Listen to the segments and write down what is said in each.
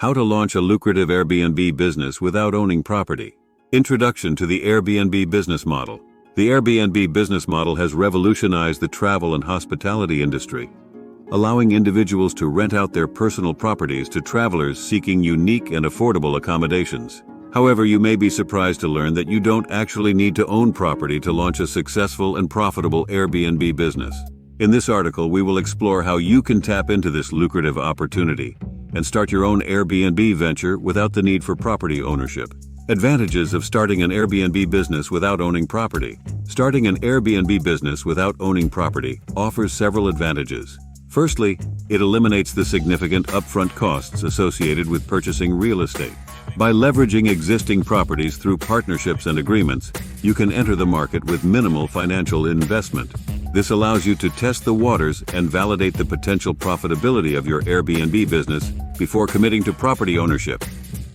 How to launch a lucrative Airbnb business without owning property. Introduction to the Airbnb business model. The Airbnb business model has revolutionized the travel and hospitality industry, allowing individuals to rent out their personal properties to travelers seeking unique and affordable accommodations. However, you may be surprised to learn that you don't actually need to own property to launch a successful and profitable Airbnb business. In this article, we will explore how you can tap into this lucrative opportunity and start your own Airbnb venture without the need for property ownership. Advantages of starting an Airbnb business without owning property. Starting an Airbnb business without owning property offers several advantages. Firstly, it eliminates the significant upfront costs associated with purchasing real estate. By leveraging existing properties through partnerships and agreements, you can enter the market with minimal financial investment. This allows you to test the waters and validate the potential profitability of your Airbnb business before committing to property ownership.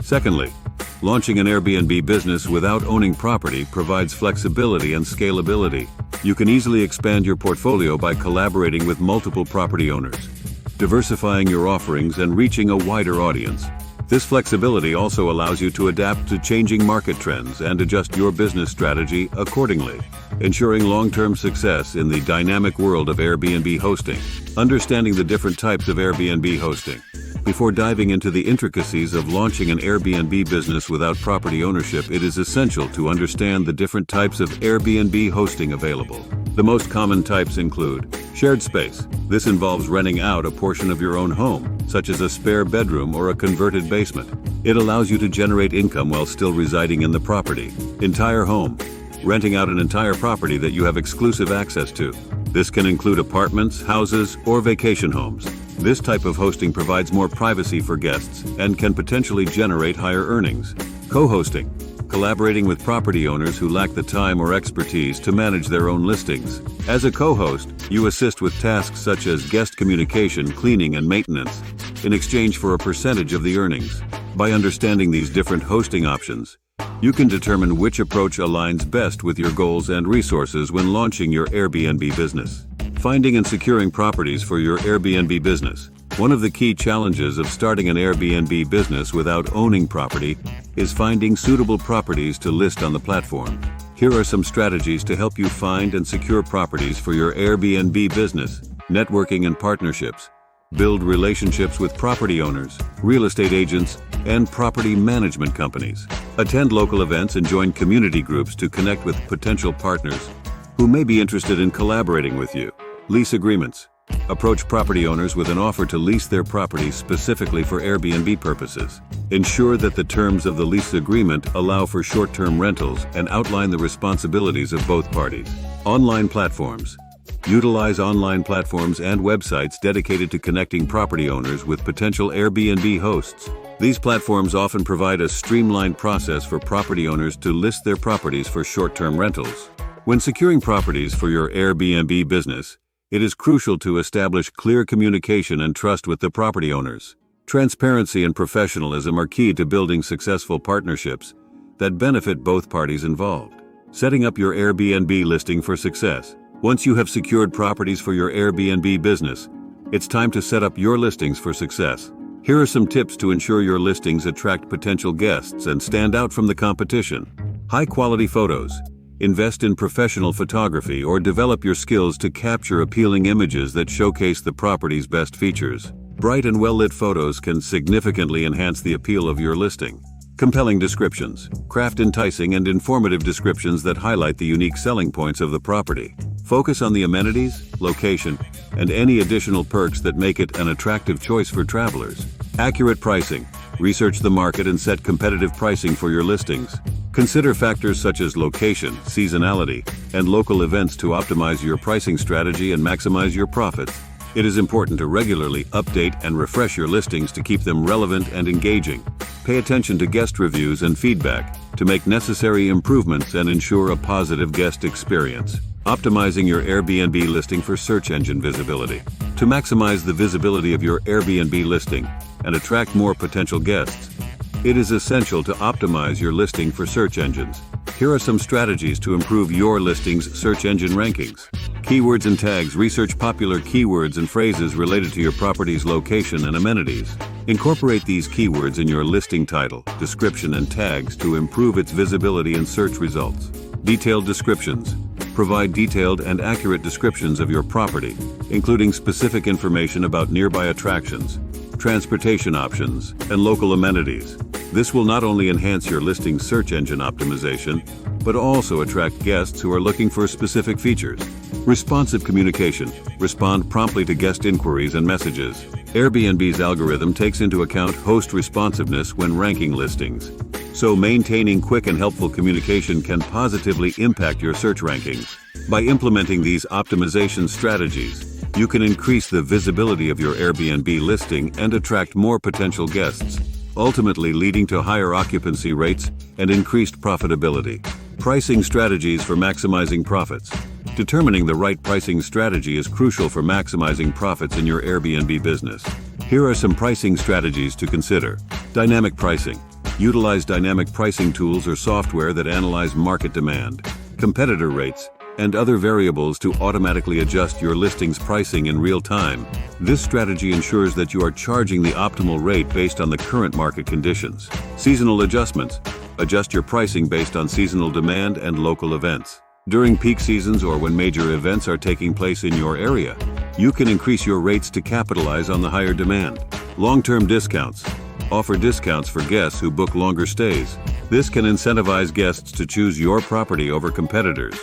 Secondly, launching an Airbnb business without owning property provides flexibility and scalability. You can easily expand your portfolio by collaborating with multiple property owners, diversifying your offerings and reaching a wider audience. This flexibility also allows you to adapt to changing market trends and adjust your business strategy accordingly, ensuring long-term success in the dynamic world of Airbnb hosting. Understanding the different types of Airbnb hosting. Before diving into the intricacies of launching an Airbnb business without property ownership, it is essential to understand the different types of Airbnb hosting available. The most common types include shared space. This involves renting out a portion of your own home, such as a spare bedroom or a converted basement. It allows you to generate income while still residing in the property. Entire home. Renting out an entire property that you have exclusive access to. This can include apartments, houses, or vacation homes. This type of hosting provides more privacy for guests and can potentially generate higher earnings. Co-hosting. Collaborating with property owners who lack the time or expertise to manage their own listings. As a co-host, you assist with tasks such as guest communication, cleaning, and maintenance, in exchange for a percentage of the earnings. By understanding these different hosting options, you can determine which approach aligns best with your goals and resources when launching your Airbnb business. Finding and securing properties for your Airbnb business. One of the key challenges of starting an Airbnb business without owning property is finding suitable properties to list on the platform. Here are some strategies to help you find and secure properties for your Airbnb business. Networking and partnerships. Build relationships with property owners, real estate agents, and property management companies. Attend local events and join community groups to connect with potential partners who may be interested in collaborating with you. Lease agreements. Approach property owners with an offer to lease their property specifically for Airbnb purposes. Ensure that the terms of the lease agreement allow for short-term rentals and outline the responsibilities of both parties. Online platforms. Utilize online platforms and websites dedicated to connecting property owners with potential Airbnb hosts. These platforms often provide a streamlined process for property owners to list their properties for short-term rentals. When securing properties for your Airbnb business, it is crucial to establish clear communication and trust with the property owners. Transparency and professionalism are key to building successful partnerships that benefit both parties involved. Setting up your Airbnb listing for success. Once you have secured properties for your Airbnb business, it's time to set up your listings for success. Here are some tips to ensure your listings attract potential guests and stand out from the competition. High-quality photos. Invest in professional photography or develop your skills to capture appealing images that showcase the property's best features. Bright and well-lit photos can significantly enhance the appeal of your listing. Compelling descriptions. Craft enticing and informative descriptions that highlight the unique selling points of the property. Focus on the amenities, location, and any additional perks that make it an attractive choice for travelers. Accurate pricing. Research the market and set competitive pricing for your listings. Consider factors such as location, seasonality, and local events to optimize your pricing strategy and maximize your profits. It is important to regularly update and refresh your listings to keep them relevant and engaging. Pay attention to guest reviews and feedback to make necessary improvements and ensure a positive guest experience. Optimizing your Airbnb listing for search engine visibility. To maximize the visibility of your Airbnb listing and attract more potential guests, it is essential to optimize your listing for search engines. Here are some strategies to improve your listing's search engine rankings. Keywords and tags. Research popular keywords and phrases related to your property's location and amenities. Incorporate these keywords in your listing title, description, and tags to improve its visibility in search results. Detailed descriptions. Provide detailed and accurate descriptions of your property, including specific information about nearby attractions, transportation options, and local amenities. This will not only enhance your listing's search engine optimization, but also attract guests who are looking for specific features. Responsive communication. Respond promptly to guest inquiries and messages. Airbnb's algorithm takes into account host responsiveness when ranking listings, so maintaining quick and helpful communication can positively impact your search rankings. By implementing these optimization strategies, you can increase the visibility of your Airbnb listing and attract more potential guests, ultimately leading to higher occupancy rates and increased profitability. Pricing strategies for maximizing profits. Determining the right pricing strategy is crucial for maximizing profits in your Airbnb business. Here are some pricing strategies to consider. Dynamic pricing. Utilize dynamic pricing tools or software that analyze market demand, competitor rates, and other variables to automatically adjust your listing's pricing in real time. This strategy ensures that you are charging the optimal rate based on the current market conditions. Seasonal adjustments. Adjust your pricing based on seasonal demand and local events. During peak seasons or when major events are taking place in your area, you can increase your rates to capitalize on the higher demand. Long-term discounts. Offer discounts for guests who book longer stays. This can incentivize guests to choose your property over competitors,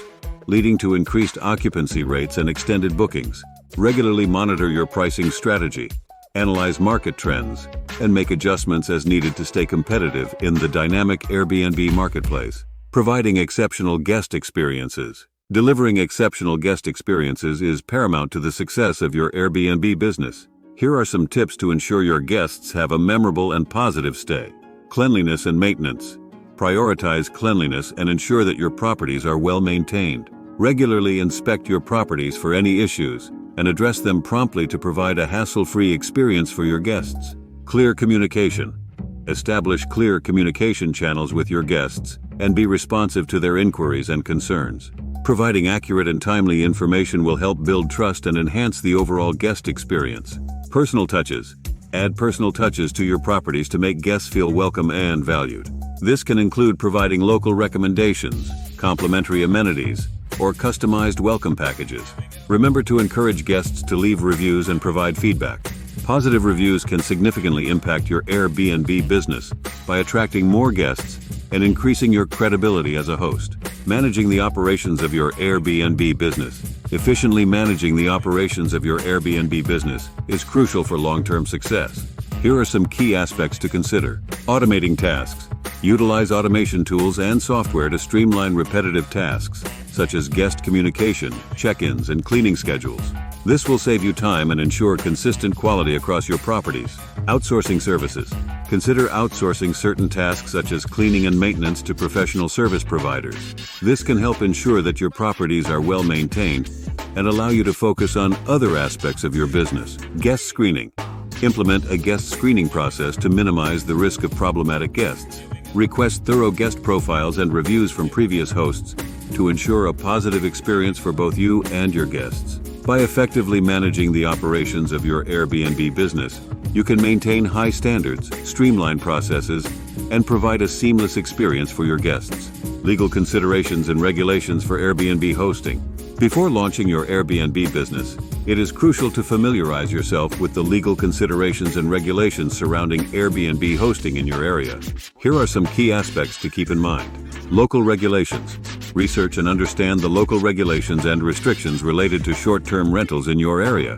leading to increased occupancy rates and extended bookings. Regularly monitor your pricing strategy, analyze market trends, and make adjustments as needed to stay competitive in the dynamic Airbnb marketplace. Providing exceptional guest experiences. Delivering exceptional guest experiences is paramount to the success of your Airbnb business. Here are some tips to ensure your guests have a memorable and positive stay. Cleanliness and maintenance. Prioritize cleanliness and ensure that your properties are well maintained. Regularly inspect your properties for any issues and address them promptly to provide a hassle-free experience for your guests. Clear communication. Establish clear communication channels with your guests and be responsive to their inquiries and concerns. Providing accurate and timely information will help build trust and enhance the overall guest experience. Personal touches. Add personal touches to your properties to make guests feel welcome and valued. This can include providing local recommendations, complimentary amenities, or customized welcome packages. Remember to encourage guests to leave reviews and provide feedback. Positive reviews can significantly impact your Airbnb business by attracting more guests and increasing your credibility as a host. Managing the operations of your Airbnb business. Efficiently managing the operations of your Airbnb business is crucial for long-term success. Here are some key aspects to consider. Automating tasks. Utilize automation tools and software to streamline repetitive tasks, such as guest communication, check-ins, and cleaning schedules. This will save you time and ensure consistent quality across your properties. Outsourcing services. Consider outsourcing certain tasks such as cleaning and maintenance to professional service providers. This can help ensure that your properties are well maintained and allow you to focus on other aspects of your business. Guest screening. Implement a guest screening process to minimize the risk of problematic guests. Request thorough guest profiles and reviews from previous hosts to ensure a positive experience for both you and your guests. By effectively managing the operations of your Airbnb business, you can maintain high standards, streamline processes, and provide a seamless experience for your guests. Legal considerations and regulations for Airbnb hosting. Before launching your Airbnb business, it is crucial to familiarize yourself with the legal considerations and regulations surrounding Airbnb hosting in your area. Here are some key aspects to keep in mind. Local regulations. Research and understand the local regulations and restrictions related to short-term rentals in your area.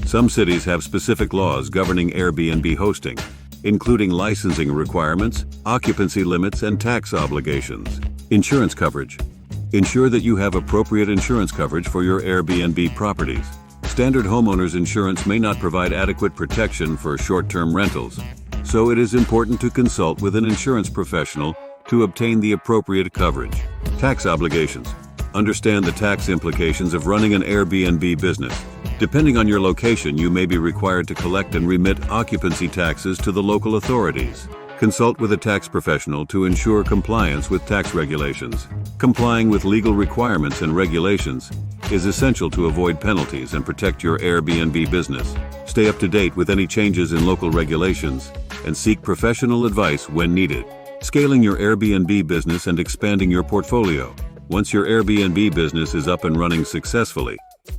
Some cities have specific laws governing Airbnb hosting, including licensing requirements, occupancy limits, and tax obligations. Insurance coverage. Ensure that you have appropriate insurance coverage for your Airbnb properties. Standard homeowners insurance may not provide adequate protection for short-term rentals, so it is important to consult with an insurance professional to obtain the appropriate coverage. Tax obligations. Understand the tax implications of running an Airbnb business. Depending on your location, you may be required to collect and remit occupancy taxes to the local authorities. Consult with a tax professional to ensure compliance with tax regulations. Complying with legal requirements and regulations is essential to avoid penalties and protect your Airbnb business. Stay up to date with any changes in local regulations and seek professional advice when needed. Scaling your Airbnb business and expanding your portfolio. Once your Airbnb business is up and running successfully,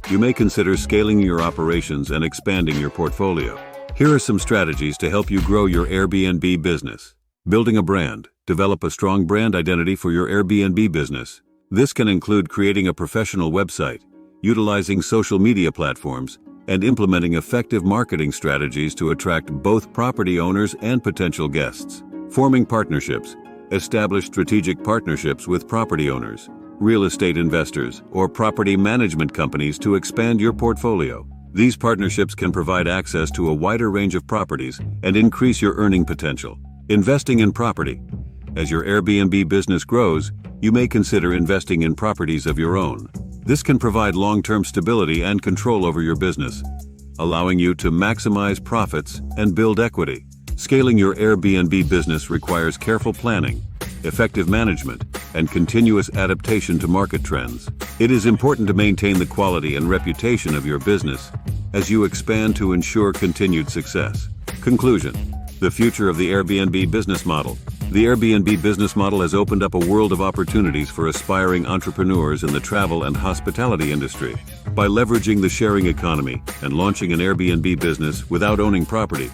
you may consider scaling your operations and expanding your portfolio. Here are some strategies to help you grow your Airbnb business. Building a brand. Develop a strong brand identity for your Airbnb business. This can include creating a professional website, utilizing social media platforms, and implementing effective marketing strategies to attract both property owners and potential guests. Forming partnerships. Establish strategic partnerships with property owners, real estate investors, or property management companies to expand your portfolio. These partnerships can provide access to a wider range of properties and increase your earning potential. Investing in property. As your Airbnb business grows, you may consider investing in properties of your own. This can provide long-term stability and control over your business, allowing you to maximize profits and build equity. Scaling your Airbnb business requires careful planning, effective management, and continuous adaptation to market trends. It is important to maintain the quality and reputation of your business as you expand to ensure continued success. Conclusion: the future of the Airbnb business model. The Airbnb business model has opened up a world of opportunities for aspiring entrepreneurs in the travel and hospitality industry. By leveraging the sharing economy and launching an Airbnb business without owning property,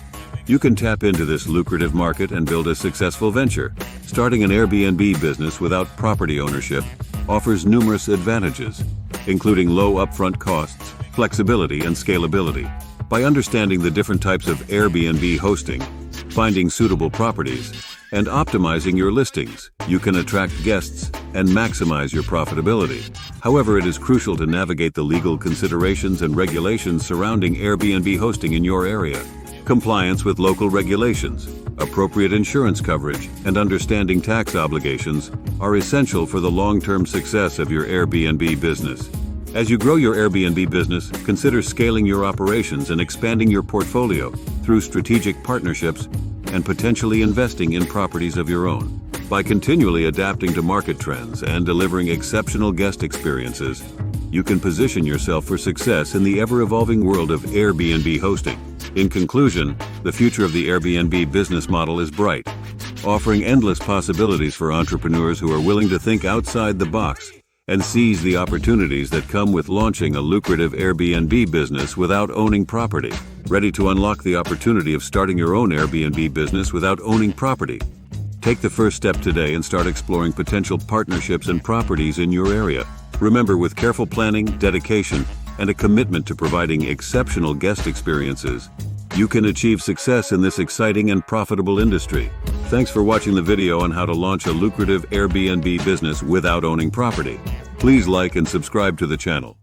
you can tap into this lucrative market and build a successful venture. Starting an Airbnb business without property ownership offers numerous advantages, including low upfront costs, flexibility, and scalability. By understanding the different types of Airbnb hosting, finding suitable properties, and optimizing your listings, you can attract guests and maximize your profitability. However, it is crucial to navigate the legal considerations and regulations surrounding Airbnb hosting in your area. Compliance with local regulations, appropriate insurance coverage, and understanding tax obligations are essential for the long-term success of your Airbnb business. As you grow your Airbnb business, consider scaling your operations and expanding your portfolio through strategic partnerships and potentially investing in properties of your own. By continually adapting to market trends and delivering exceptional guest experiences, you can position yourself for success in the ever-evolving world of Airbnb hosting. In conclusion, the future of the Airbnb business model is bright, offering endless possibilities for entrepreneurs who are willing to think outside the box and seize the opportunities that come with launching a lucrative Airbnb business without owning property. Ready to unlock the opportunity of starting your own Airbnb business without owning property? Take the first step today and start exploring potential partnerships and properties in your area. Remember, with careful planning, dedication, and a commitment to providing exceptional guest experiences, you can achieve success in this exciting and profitable industry. Thanks for watching the video on how to launch a lucrative Airbnb business without owning property. Please like and subscribe to the channel.